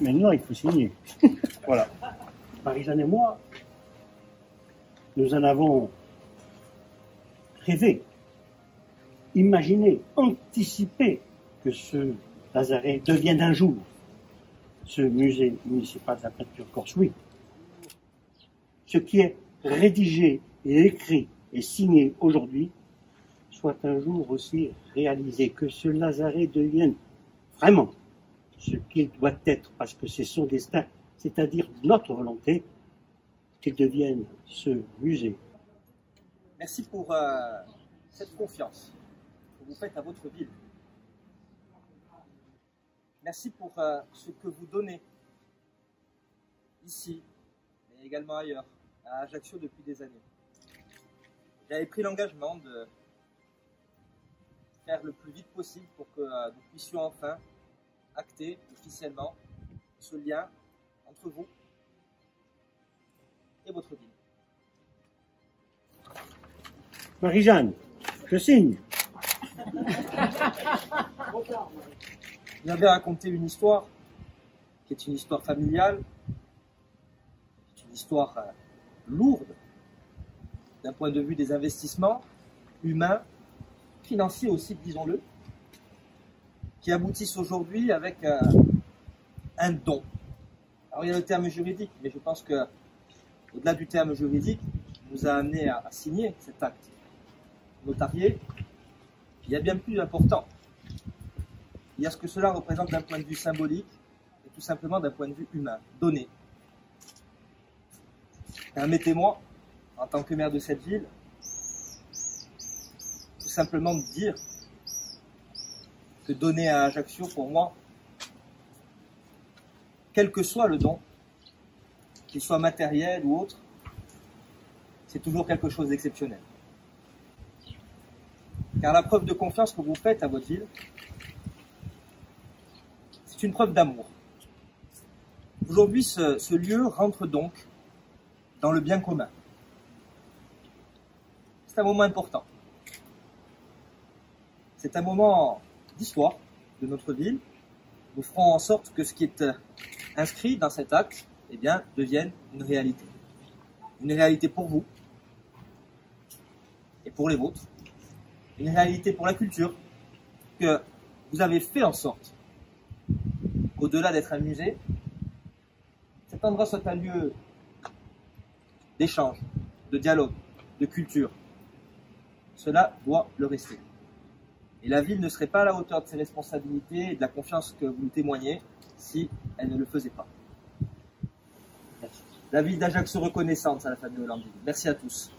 Maintenant, il faut signer. Voilà. Marie-Jeanne et moi, nous en avons rêvé, imaginé, anticipé que ce lazaret devienne un jour ce musée municipal de la peinture corse. Oui. Ce qui est rédigé et écrit et signé aujourd'hui soit un jour aussi réalisé, que ce lazaret devienne vraiment ce qu'il doit être, parce que c'est son destin, c'est-à-dire notre volonté, qu'il devienne ce musée. Merci pour cette confiance que vous faites à votre ville. Merci pour ce que vous donnez ici, mais également ailleurs, à Ajaccio depuis des années. J'avais pris l'engagement de faire le plus vite possible pour que nous puissions enfin acter officiellement ce lien entre vous et votre ville. Marie-Jeanne, je signe. Vous avez raconté une histoire qui est une histoire familiale, qui est une histoire lourde d'un point de vue des investissements humains, financiers aussi, disons-le, qui aboutissent aujourd'hui avec un don. Alors il y a le terme juridique, mais je pense que au-delà du terme juridique, nous a amené à signer cet acte notarié. Il y a bien plus important. Il y a ce que cela représente d'un point de vue symbolique et tout simplement d'un point de vue humain, donné. Permettez-moi, en tant que maire de cette ville, tout simplement de dire que donner à Ajaccio, pour moi, quel que soit le don, qu'il soit matériel ou autre, c'est toujours quelque chose d'exceptionnel. Car la preuve de confiance que vous faites à votre ville, c'est une preuve d'amour. Aujourd'hui, ce lieu rentre donc dans le bien commun. C'est un moment important. C'est un moment d'histoire de notre ville. Nous ferons en sorte que ce qui est inscrit dans cet acte, eh bien, devienne une réalité. Une réalité pour vous et pour les vôtres. Une réalité pour la culture, que vous avez fait en sorte qu'au-delà d'être un musée, cet endroit soit un lieu d'échange, de dialogue, de culture. Cela doit le rester. Et la ville ne serait pas à la hauteur de ses responsabilités et de la confiance que vous nous témoignez si elle ne le faisait pas. La ville d'Ajaccio reconnaissante à la famille Hollandine. Merci à tous.